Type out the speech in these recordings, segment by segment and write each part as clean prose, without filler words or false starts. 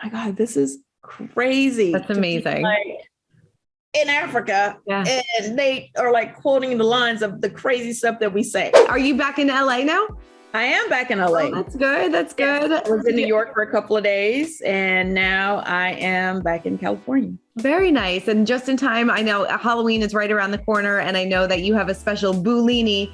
my God, this is crazy. That's amazing. Like in Africa, and they are like quoting the lines of the crazy stuff that we say. Are you back in LA now? I am back in LA. Oh, that's good. That's good. I was in New York for a couple of days, and now I am back in California. Very nice. And just in time, I know Halloween is right around the corner, and I know that you have a special Boolini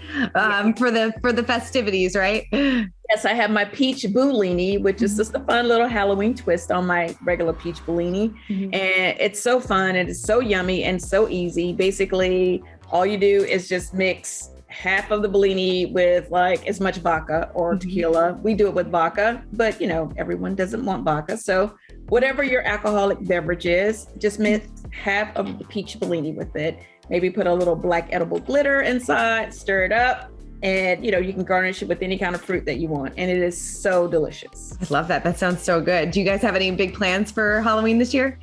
for the festivities, right? Yes, I have my peach Boolini, which is just a fun little Halloween twist on my regular peach Boolini. And it's so fun, and it's so yummy and so easy. Basically, all you do is just mix half of the Bellini with like as much vodka or tequila. We do it with vodka, but you know, everyone doesn't want vodka. So whatever your alcoholic beverage is, just mix half of the peach Bellini with it. Maybe put a little black edible glitter inside, stir it up, and you know, you can garnish it with any kind of fruit that you want. And it is so delicious. I love that. That sounds so good. Do you guys have any big plans for Halloween this year?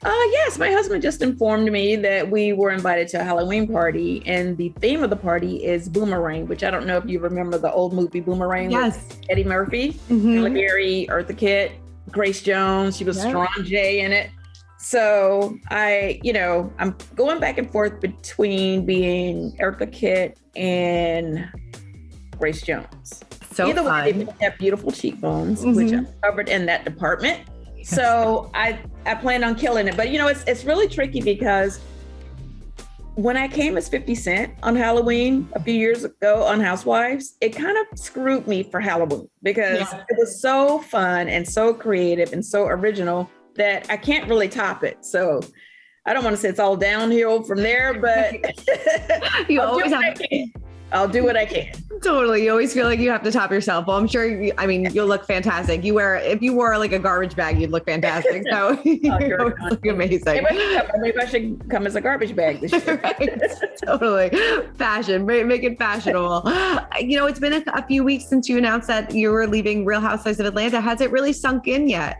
Yes, my husband just informed me that we were invited to a Halloween party, and the theme of the party is Boomerang, which I don't know if you remember the old movie Boomerang with Eddie Murphy, Halle Berry, Eartha Kitt, Grace Jones. She was RHONJ in it. So I'm going back and forth between being Eartha Kitt and Grace Jones. So either fun. way, they have beautiful cheekbones, which I'm covered in that department. So I plan on killing it. But, you know, it's really tricky because when I came as 50 Cent on Halloween a few years ago on Housewives, it kind of screwed me for Halloween because it was so fun and so creative and so original that I can't really top it. So I don't want to say it's all downhill from there, but I'll do what I can. Totally. You always feel like you have to top yourself. Well, I'm sure, you'll look fantastic. If you wore like a garbage bag, you'd look fantastic. So you look amazing. Maybe I should come as a garbage bag this year. Right. Totally. Fashion, make it fashionable. It's been a few weeks since you announced that you were leaving Real Housewives of Atlanta. Has it really sunk in yet?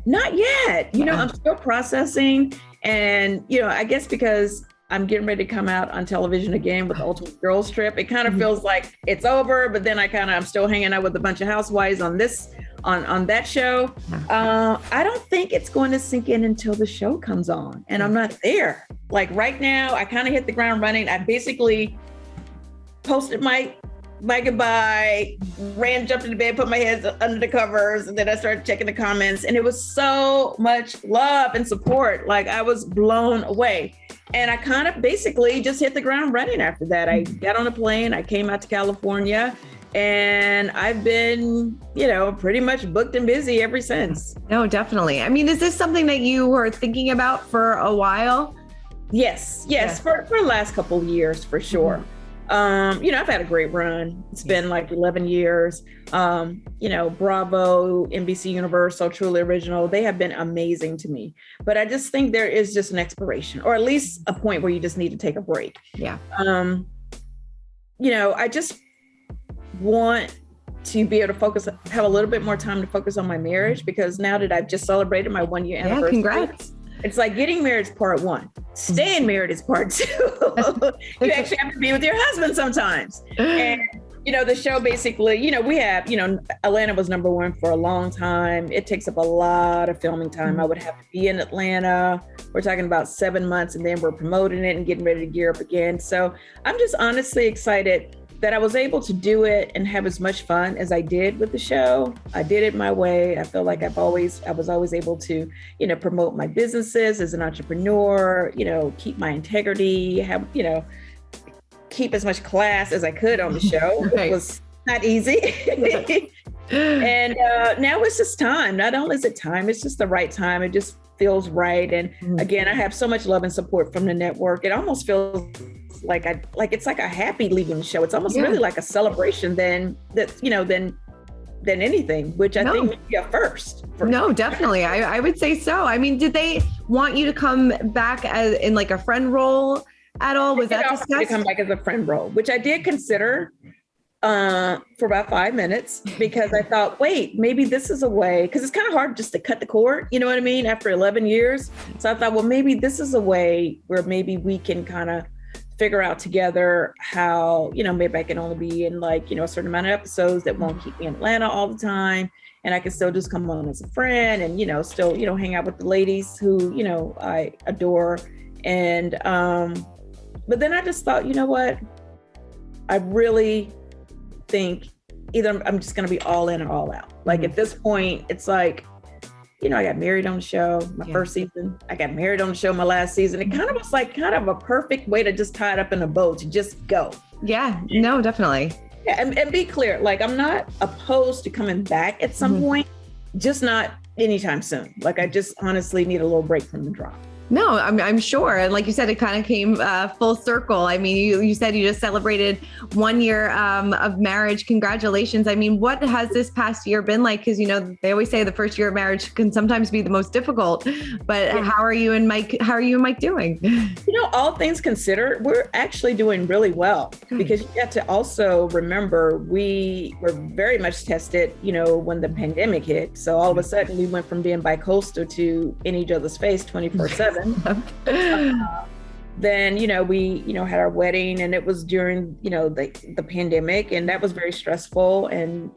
Not yet. I'm still processing. And, I guess because I'm getting ready to come out on television again with the Ultimate Girls Trip, it kind of feels like it's over, but then I'm still hanging out with a bunch of housewives on that show. I don't think it's going to sink in until the show comes on, and I'm not there. Like right now, I kind of hit the ground running. I basically posted my goodbye, jumped into bed, put my head under the covers, and then I started checking the comments, and it was so much love and support. Like I was blown away. And I kind of basically just hit the ground running after that. I got on a plane, I came out to California, and I've been, pretty much booked and busy ever since. No, definitely. I mean, is this something that you were thinking about for a while? Yes, for the last couple of years, for sure. I've had a great run. It's been like 11 years. Bravo, NBC Universal, Truly Original, they have been amazing to me. But I just think there is just an expiration, or at least a point where you just need to take a break. Yeah. I just want to be able to have a little bit more time to focus on my marriage, because now that I've just celebrated my 1 year anniversary. Yeah, congrats. It's like getting married is part one. Staying married is part two. You actually have to be with your husband sometimes. And, the show basically, we have, Atlanta was number one for a long time. It takes up a lot of filming time. I would have to be in Atlanta. We're talking about 7 months, and then we're promoting it and getting ready to gear up again. So I'm just honestly excited that I was able to do it and have as much fun as I did with the show. I did it my way. I feel like I was always able to, promote my businesses as an entrepreneur, keep my integrity, have, keep as much class as I could on the show. Right. It was not easy. And now it's just time. Not only is it time, it's just the right time. It just feels right. And again, I have so much love and support from the network. It almost feels like it's like a happy leaving the show. It's almost really like a celebration than anything, which I think would be a first. No, definitely. I would say so. I mean, did they want you to come back as in like a friend role at all? Was that discussed? To come back as a friend role, which I did consider for about 5 minutes, because I thought, wait, maybe this is a way, because it's kind of hard just to cut the cord, you know what I mean, after 11 years. So I thought, well, maybe this is a way where maybe we can kind of figure out together how, maybe I can only be in a certain amount of episodes that won't keep me in Atlanta all the time. and I can still just come on as a friend and, still, hang out with the ladies who, I adore. And, but then I just thought, you know what? I really think either I'm just going to be all in or all out. Like at this point, it's like, I got married on the show, my first season. I got married on the show my last season. It kind of was like kind of a perfect way to just tie it up in a bow, to just go. Yeah, no, definitely. Yeah, and be clear, like I'm not opposed to coming back at some point, just not anytime soon. Like I just honestly need a little break from the drama. No, I'm sure. And like you said, it kind of came full circle. I mean, you said you just celebrated 1 year of marriage. Congratulations. I mean, what has this past year been like? Because, they always say the first year of marriage can sometimes be the most difficult. But how are you and Mike doing? All things considered, we're actually doing really well. Because you have to also remember, we were very much tested, when the pandemic hit. So all of a sudden we went from being bi-coastal to in each other's face 24/7. Then, we, had our wedding, and it was during, the pandemic, and that was very stressful. And,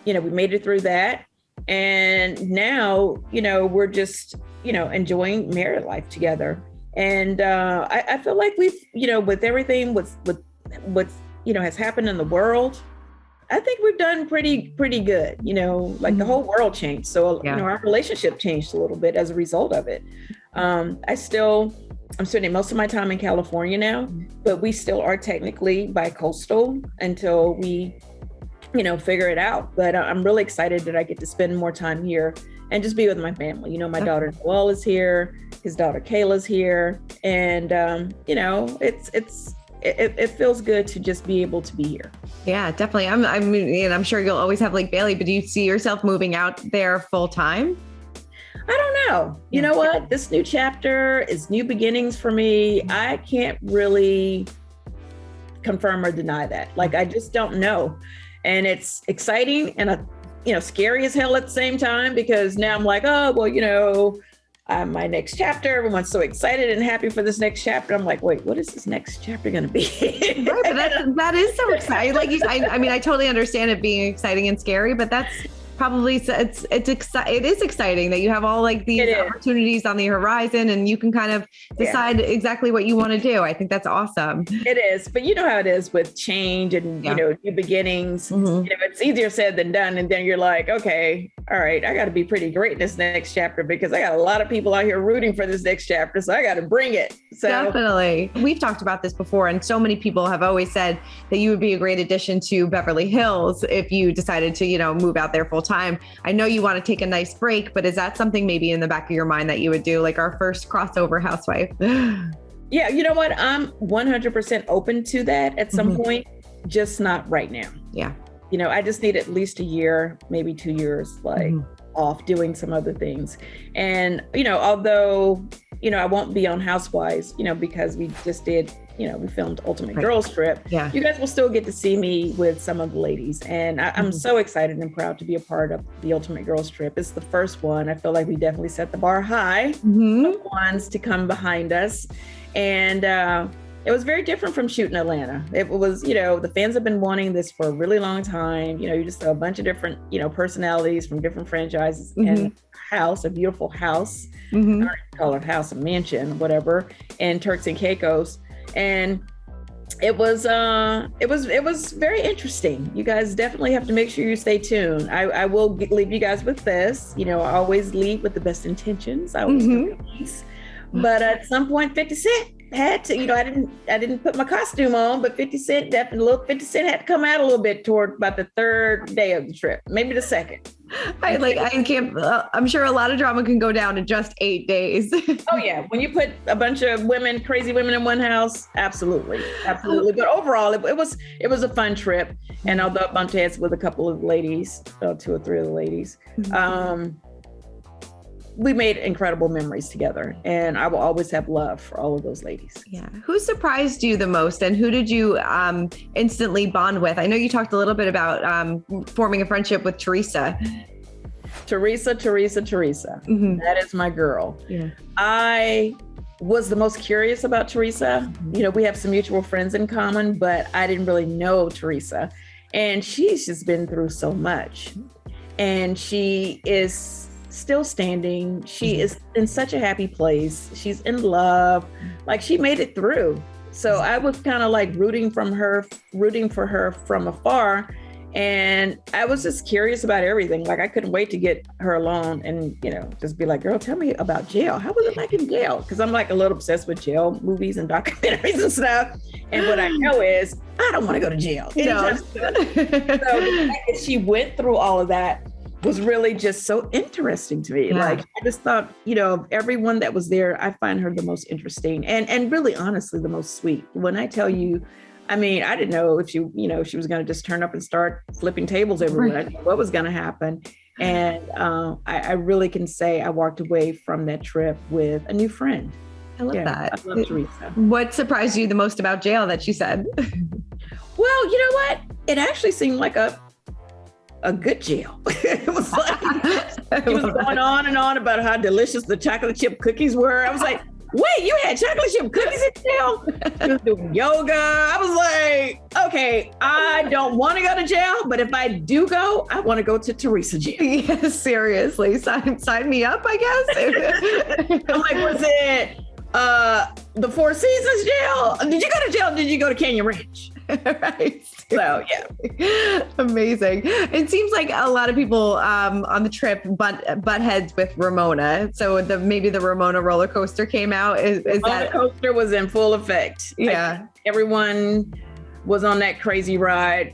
we made it through that. And now, we're just, enjoying married life together. And I feel like we've, with everything, with has happened in the world, I think we've done pretty good, like the whole world changed. So, our relationship changed a little bit as a result of it. I'm spending most of my time in California now, but we still are technically bi-coastal until we, figure it out. But I'm really excited that I get to spend more time here and just be with my family. My daughter Noelle is here, his daughter Kayla's here. And, it feels good to just be able to be here. Yeah, definitely. I'm sure you'll always have like Bailey, but do you see yourself moving out there full time? I don't know. You know what? This new chapter is new beginnings for me. I can't really confirm or deny that. Like, I just don't know. And it's exciting and, scary as hell at the same time, because now I'm like, oh, well, my next chapter, everyone's so excited and happy for this next chapter. I'm like, wait, what is this next chapter going to be? Right, but that is so exciting. Like I totally understand it being exciting and scary, but that's probably, it is exciting that you have all like these opportunities on the horizon, and you can kind of decide exactly what you want to do. I think that's awesome. It is, but you know how it is with change and new beginnings. It's easier said than done, and then you're like, okay, all right, I got to be pretty great in this next chapter, because I got a lot of people out here rooting for this next chapter, so I got to bring it. So definitely, we've talked about this before, and so many people have always said that you would be a great addition to Beverly Hills if you decided to, move out there full time. I know you want to take a nice break, but is that something maybe in the back of your mind that you would do, like our first crossover housewife? Yeah, you know what? I'm 100% open to that at some point, just not right now. Yeah. I just need at least a year, maybe 2 years, off doing some other things. And, although, I won't be on Housewives, because we just did, we filmed Ultimate Girls Trip. Yeah. You guys will still get to see me with some of the ladies. And I'm so excited and proud to be a part of the Ultimate Girls Trip. It's the first one. I feel like we definitely set the bar high for the ones to come behind us. And it was very different from shooting Atlanta. It was, the fans have been wanting this for a really long time. You just have a bunch of different, personalities from different franchises and a beautiful house. I don't know if you call it house, a mansion, whatever, and Turks and Caicos. And it was very interesting. You guys definitely have to make sure you stay tuned. I will leave you guys with this. I always leave with the best intentions. I always do peace. But at some point, 50 Cent had to, I didn't put my costume on, but 50 Cent had to come out a little bit toward about the third day of the trip, maybe the second. I'm sure a lot of drama can go down in just 8 days. Oh yeah. When you put a bunch of crazy women in one house, absolutely. But overall, it was a fun trip. And although I bumped heads with a couple of ladies, 2 or 3 of the ladies, we made incredible memories together, and I will always have love for all of those ladies. Yeah. Who surprised you the most, and who did you instantly bond with? I know you talked a little bit about forming a friendship with Teresa. Teresa. That is my girl. Yeah. I was the most curious about Teresa. We have some mutual friends in common, but I didn't really know Teresa, and she's just been through so much. and she is still standing. She is in such a happy place. She's in love. Like, she made it through. So I was kind of like rooting for her from afar. And I was just curious about everything. Like, I couldn't wait to get her alone and, just be like, girl, tell me about jail. How was it like in jail? Because I'm like a little obsessed with jail movies and documentaries and stuff. And what I know is I don't want to go to jail. So the fact that she went through all of that was really just so interesting to me. Yeah. Like, I just thought, of everyone that was there, I find her the most interesting and really honestly the most sweet. When I tell you, I mean, I didn't know if she was going to just turn up and start flipping tables everywhere. I didn't know what was going to happen. And I really can say I walked away from that trip with a new friend. I love that. I love Teresa. What surprised you the most about jail that she said? Well, you know what? It actually seemed like a good jail. It was like, she was going on and on about how delicious the chocolate chip cookies were. I was like, wait, you had chocolate chip cookies in jail? She was doing yoga. I was like, okay, I don't want to go to jail, but if I do go, I want to go to Teresa jail. Yes, seriously. Sign me up, I guess. I'm like, was it the Four Seasons jail? Did you go to jail? Did you go to Canyon Ranch? Right. So yeah. Amazing. It seems like a lot of people on the trip butt heads with Ramona. So maybe the Ramona roller coaster came out. Is that roller coaster was in full effect? Yeah. Everyone was on that crazy ride,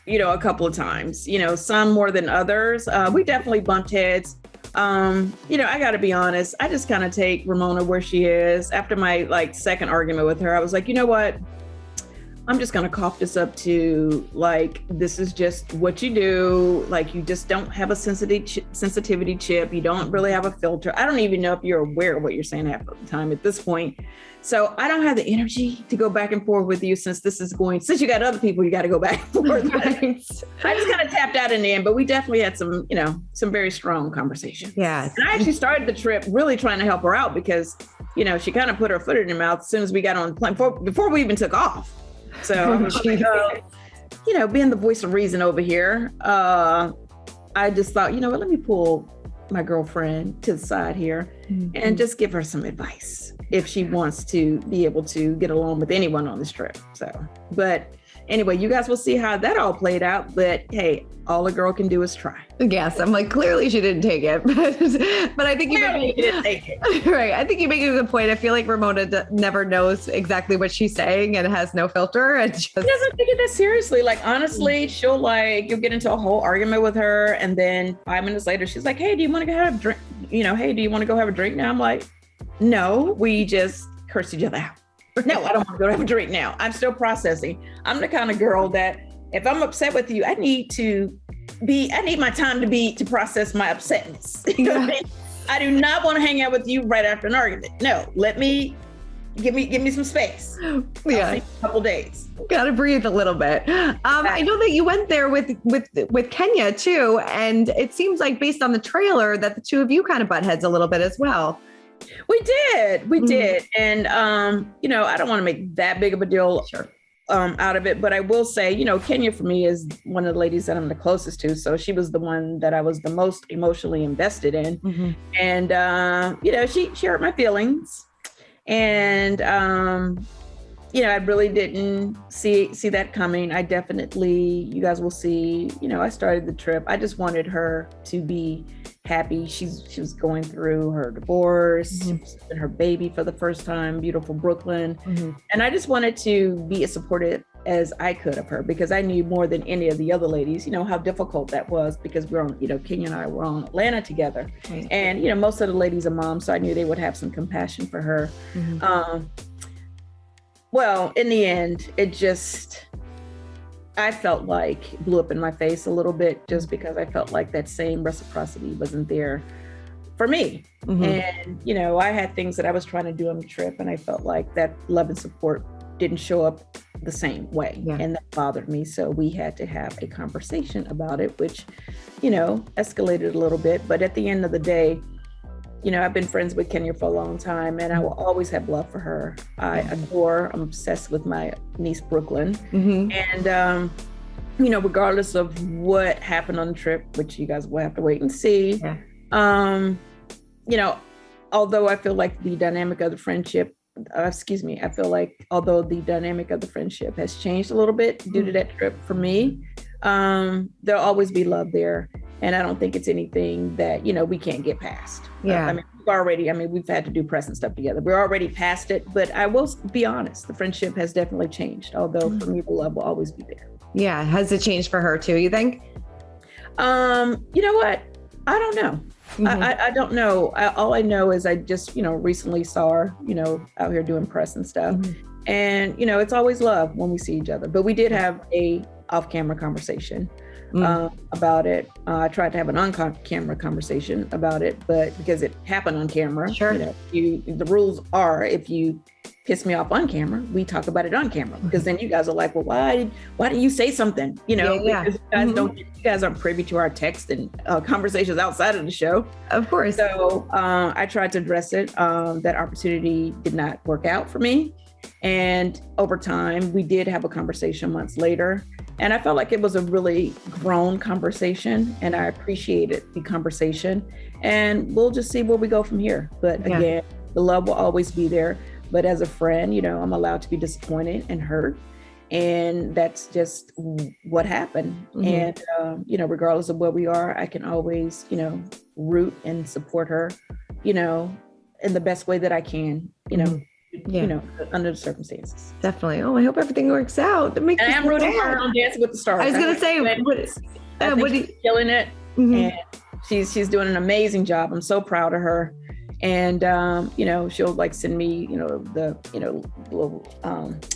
a couple of times, some more than others. We definitely bumped heads. I got to be honest. I just kind of take Ramona where she is. After my second argument with her, I was like, you know what? I'm just going to cough this up to this is just what you do. Like, you just don't have a sensitivity chip. You don't really have a filter. I don't even know if you're aware of what you're saying half the time at this point. So I don't have the energy to go back and forth with you since you got other people, you got to go back and forth. Right. I just kind of tapped out in the end, but we definitely had some very strong conversations. Yes. And I actually started the trip really trying to help her out because, she kind of put her foot in her mouth as soon as we got on the plane before we even took off. So I was like, being the voice of reason over here, I just thought, let me pull my girlfriend to the side here and just give her some advice if she wants to be able to get along with anyone on this trip. So, but anyway, you guys will see how that all played out. But hey, all a girl can do is try. Yes, I'm like, clearly she didn't take it, but I think didn't take it. Right. I think you make a good point. I feel like Ramona never knows exactly what she's saying and has no filter. And she doesn't take it that seriously. Like, honestly, she'll you'll get into a whole argument with her, and then 5 minutes later, she's like, "Hey, do you want to go have a drink? Hey, do you want to go have a drink now?" I'm like, "No, we just cursed each other out. No, I don't want to go have a drink now. I'm still processing." I'm the kind of girl that if I'm upset with you, I need my time to process my upsetness. I do not want to hang out with you right after an argument. No, give me some space. Yeah. I'll see you in a couple days. Gotta breathe a little bit. I know that you went there with Kenya too, and it seems like based on the trailer that the two of you kind of butt heads a little bit as well. We did. And, I don't want to make that big of a deal out of it, but I will say, Kenya for me is one of the ladies that I'm the closest to. So she was the one that I was the most emotionally invested in. Mm-hmm. And, she hurt my feelings. And, I really didn't see that coming. I definitely, you guys will see, I started the trip. I just wanted her to be happy. She was going through her divorce, and her baby for the first time, beautiful Brooklyn. Mm-hmm. And I just wanted to be as supportive as I could of her because I knew more than any of the other ladies, how difficult that was because we're on, Kenya and I were on Atlanta together. Mm-hmm. And, most of the ladies are moms, so I knew they would have some compassion for her. Mm-hmm. Well, in the end, I felt like blew up in my face a little bit just because I felt like that same reciprocity wasn't there for me. Mm-hmm. And, I had things that I was trying to do on the trip and I felt like that love and support didn't show up the same way. Yeah. And that bothered me. So we had to have a conversation about it, which, escalated a little bit. But at the end of the day, I've been friends with Kenya for a long time and I will always have love for her. I'm obsessed with my niece, Brooklyn. Mm-hmm. And, regardless of what happened on the trip, which you guys will have to wait and see. Yeah. Although I feel like the dynamic of the friendship, I feel like although the dynamic of the friendship has changed a little bit due to that trip for me, there'll always be love there. And I don't think it's anything that, we can't get past. Yeah. We've had to do press and stuff together. We're already past it, but I will be honest, the friendship has definitely changed. Although for me, the love will always be there. Yeah. Has it changed for her too, you think? You know what? I don't know. I don't know. All I know is I just, recently saw her, out here doing press and stuff. And, it's always love when we see each other. But we did have a off-camera conversation about it. I tried to have an on-camera conversation about it, but because it happened on camera, the rules are if you piss me off on camera, we talk about it on camera, because then you guys are like, well, why didn't you say something? Because you guys aren't privy to our text and conversations outside of the show. Of course. So I tried to address it. That opportunity did not work out for me. And over time, we did have a conversation months later. And I felt like it was a really grown conversation, and I appreciated the conversation. And we'll just see where we go from here. But again, the love will always be there. But as a friend, I'm allowed to be disappointed and hurt. And that's just what happened. And, regardless of where we are, I can always, root and support her, in the best way that I can, under the circumstances. Definitely. Oh, I hope everything works out. And I am rooting for her on Dancing with the Stars. I was going to say, she's killing it. And she's doing an amazing job. I'm so proud of her. And, she'll send me, the little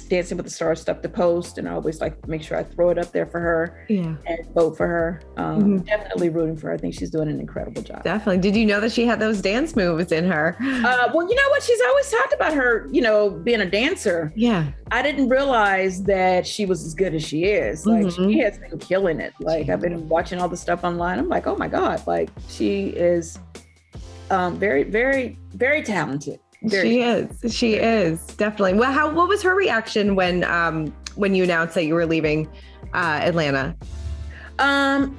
Dancing with the Stars stuff to post. And I always make sure I throw it up there for her and vote for her. Definitely rooting for her. I think she's doing an incredible job. Definitely. Did you know that she had those dance moves in her? Well, you know what? She's always talked about her, being a dancer. Yeah. I didn't realize that she was as good as she is. She has been killing it. I've been watching all the stuff online. I'm like, oh my God, she is very, very, very talented. She is definitely. Well, what was her reaction when you announced that you were leaving Atlanta?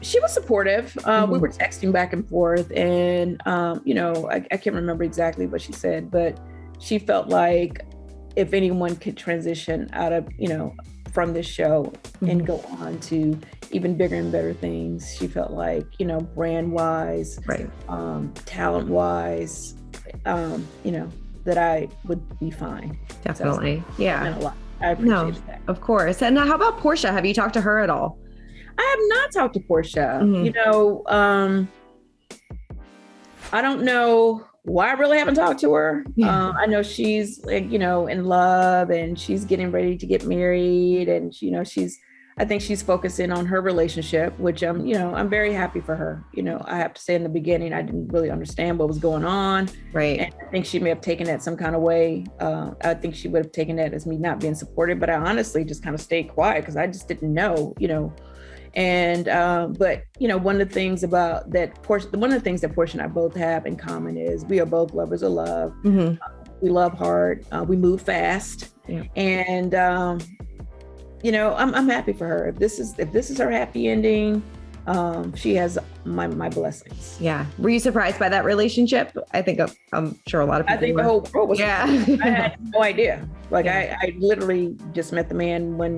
She was supportive. We were texting back and forth, and I can't remember exactly what she said, but she felt like if anyone could transition out of from this show and go on to even bigger and better things, she felt like brand wise, talent wise, that I would be fine. Definitely. So, yeah. A lot. I appreciate that. Of course. And how about Portia? Have you talked to her at all? I have not talked to Portia. I don't know why I really haven't talked to her. I know she's in love, and she's getting ready to get married, and I think she's focusing on her relationship, which I'm very happy for her. I have to say in the beginning, I didn't really understand what was going on. Right. And I think she may have taken that some kind of way. I think she would have taken that as me not being supported, but I honestly just kind of stayed quiet because I just didn't know, And, but one of the things that Portia and I both have in common is we are both lovers of love. We love hard. We move fast. Yeah. And, I'm happy for her. If this is her happy ending, she has my blessings. Yeah. Were you surprised by that relationship? I think I'm sure a lot of people. I think the whole world was. Yeah. I had no idea. I literally just met the man when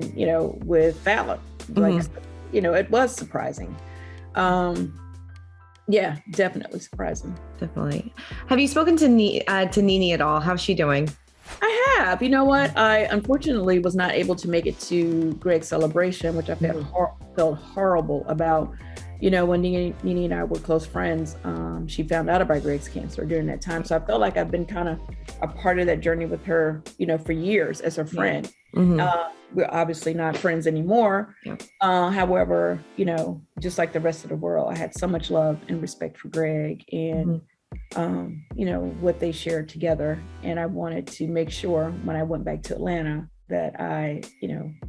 with Fallon. It was surprising. Yeah, definitely surprising. Definitely. Have you spoken to NeNe at all? How's she doing? I have. You know what? I unfortunately was not able to make it to Greg's celebration, which I felt horrible about. When NeNe and I were close friends, she found out about Greg's cancer during that time. So I felt like I've been kind of a part of that journey with her, for years as her friend. We're obviously not friends anymore. Yeah. However, just like the rest of the world, I had so much love and respect for Greg and, what they shared together. And I wanted to make sure when I went back to Atlanta that I,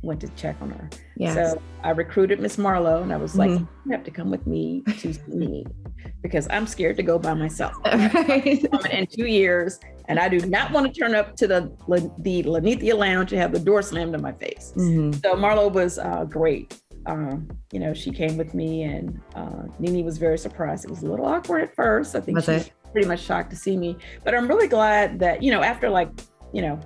went to check on her. Yes. So I recruited Miss Marlowe, and I was like, you have to come with me to see me because I'm scared to go by myself. Right. In 2 years, and I do not want to turn up to the Lanithia Lounge and have the door slammed in my face. So Marlowe was great. she came with me, and NeNe was very surprised. It was a little awkward at first. I think she was pretty much shocked to see me, but I'm really glad that, after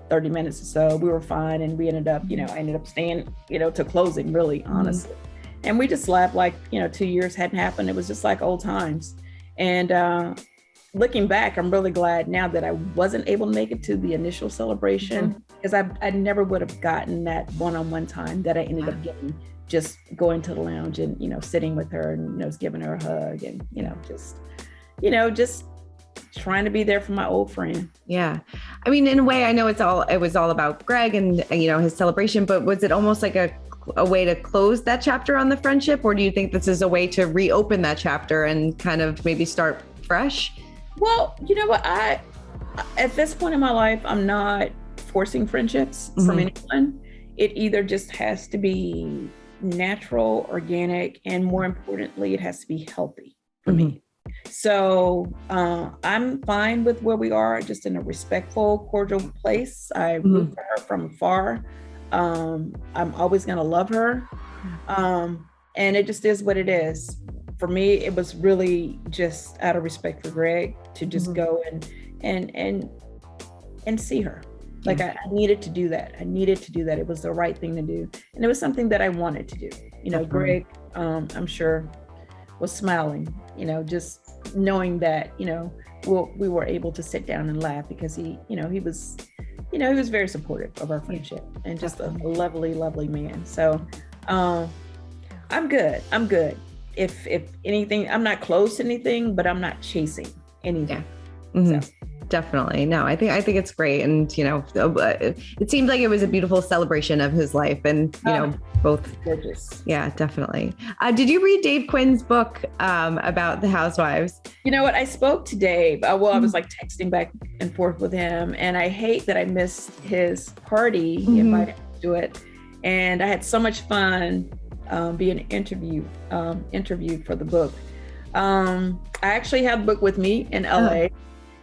30 minutes or so, we were fine. And we ended up, I ended up staying, to closing, really, honestly. And we just laughed like, 2 years hadn't happened. It was just like old times. And looking back, I'm really glad now that I wasn't able to make it to the initial celebration, because I never would have gotten that one-on-one time that I ended up getting, just going to the lounge and, sitting with her and, giving her a hug and, just trying to be there for my old friend. Yeah. I mean, in a way, I know it was all about Greg and, his celebration, but was it almost like a way to close that chapter on the friendship? Or do you think this is a way to reopen that chapter and kind of maybe start fresh? Well, you know what? At this point in my life, I'm not forcing friendships from anyone. It either just has to be natural, organic, and more importantly, it has to be healthy for me. So I'm fine with where we are, just in a respectful, cordial place. I root for her from afar. I'm always going to love her. And it just is what it is. For me, it was really just out of respect for Greg to just go and see her. Like I needed to do that. It was the right thing to do. And it was something that I wanted to do. Greg, I'm sure, was smiling, just knowing that, we were able to sit down and laugh, because he was very supportive of our friendship, and just a lovely, lovely man. So I'm good. If anything, I'm not close to anything, but I'm not chasing anything. So. Definitely. No, I think it's great. And, it seemed like it was a beautiful celebration of his life, and, both gorgeous. Yeah, definitely. Did you read Dave Quinn's book about the Housewives? You know what? I spoke to Dave. I was like texting back and forth with him, and I hate that I missed his party. He invited me to it. And I had so much fun being interviewed for the book. I actually have the book with me in LA.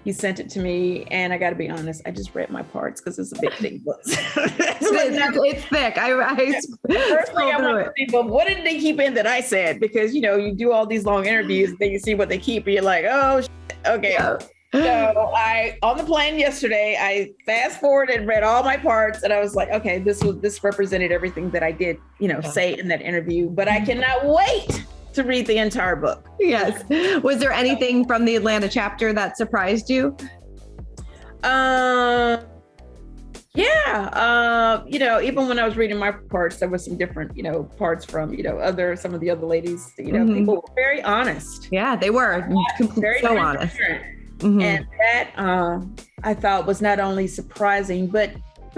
He sent it to me, and I got to be honest, I just read my parts because it's a big thick book. It's thick. Personally, I want to see, but what did they keep in that I said? Because you do all these long interviews, and then you see what they keep, and you're like, oh, okay. Yeah. So on the plane yesterday, I fast forwarded and read all my parts, and I was like, okay, this represented everything that I did, say in that interview. But I cannot wait to read the entire book. Yes. Was there anything from the Atlanta chapter that surprised you? Yeah. Even when I was reading my parts, there was some different, parts from, some of the other ladies, people were very honest. Yeah, they were very so honest. And that I thought was not only surprising, but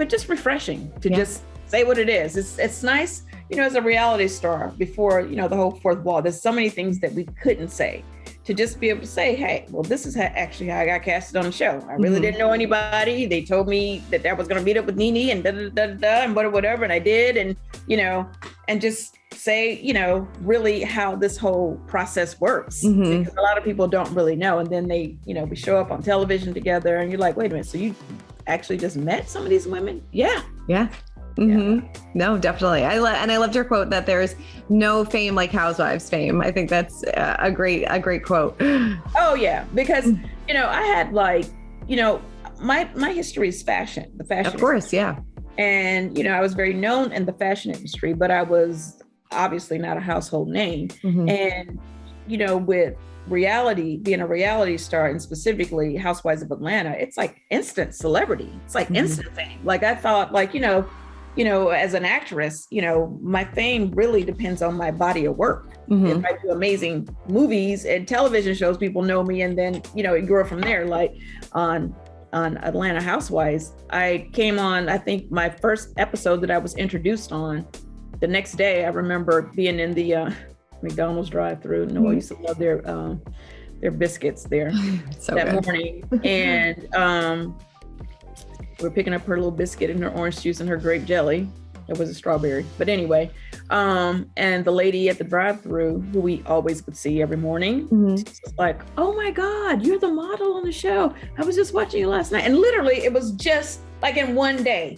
just refreshing to just say what it is. It's nice. As a reality star before, the whole fourth wall, there's so many things that we couldn't say, to just be able to say, hey, well, this is actually how I got casted on the show. I really didn't know anybody. They told me that I was going to meet up with NeNe and and whatever. And I did. And, and just say, really how this whole process works, because a lot of people don't really know. And then they, we show up on television together, and you're like, wait a minute. So you actually just met some of these women? Yeah. Yeah. No, definitely. I loved your quote that there's no fame like Housewives fame. I think that's a great quote. Oh yeah. Because, I had my history is fashion, the fashion. Of course. Yeah. And, I was very known in the fashion industry, but I was obviously not a household name. And, with reality, being a reality star, and specifically Housewives of Atlanta, it's like instant celebrity. It's like instant fame. Like I thought, as an actress, my fame really depends on my body of work. If I do amazing movies and television shows, people know me, and then, it grew from there. Like on Atlanta Housewives, I came on, I think my first episode that I was introduced on, the next day, I remember being in the McDonald's drive-thru. I used to love their biscuits there that morning. And we're picking up her little biscuit and her orange juice and her grape jelly. It was a strawberry. But anyway, and the lady at the drive-thru, who we always would see every morning, was like, oh my God, you're the model on the show. I was just watching you last night. And literally, it was just like in one day,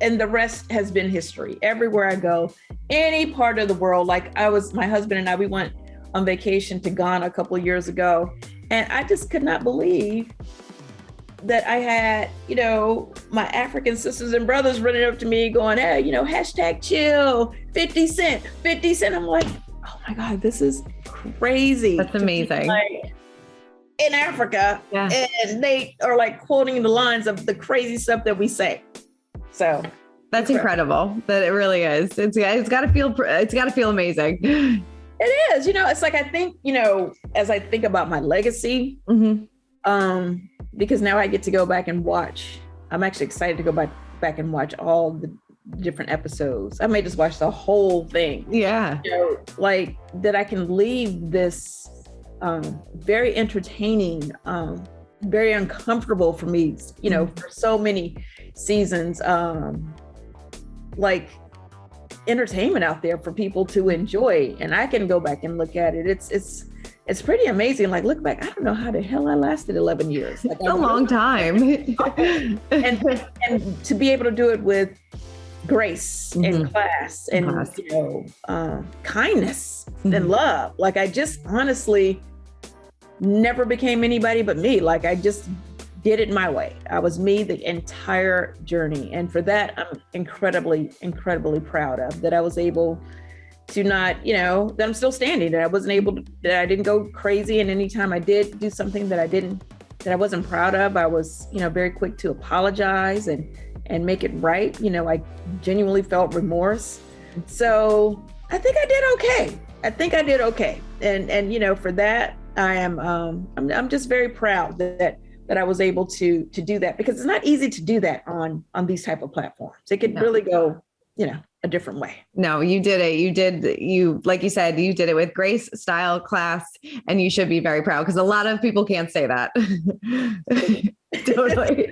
and the rest has been history. Everywhere I go, any part of the world, like my husband and I, we went on vacation to Ghana a couple of years ago, and I just could not believe that I had, my African sisters and brothers running up to me going, hey, hashtag chill, 50 Cent. I'm like, oh my God, this is crazy. That's amazing. In Africa, and they are like quoting the lines of the crazy stuff that we say. So that's incredible. That it really is. It's got to feel amazing. It is. It's like, I think, as I think about my legacy, because now I get to go back and watch. I'm actually excited to go back and watch all the different episodes. I may just watch the whole thing. Yeah. Like that I can leave this very entertaining, very uncomfortable for me, for so many seasons, like entertainment out there for people to enjoy. And I can go back and look at it. It's pretty amazing. Like, look back, I don't know how the hell I lasted 11 years. Like, it's a long time. and to be able to do it with grace and class and kindness and love. Like, I just honestly never became anybody but me. Like, I just did it my way. I was me the entire journey. And for that, I'm incredibly, incredibly proud of that. I was able to not, that I'm still standing, that I wasn't able to, that I didn't go crazy. And anytime I did do something that I wasn't proud of, I was, very quick to apologize and make it right. I genuinely felt remorse. So I think I did okay. And for that, I am, I'm just very proud that I was able to do that, because it's not easy to do that on these type of platforms. It could really go, a different way. No, you did it. Like you said, you did it with grace, style, class, and you should be very proud, because a lot of people can't say that. Totally.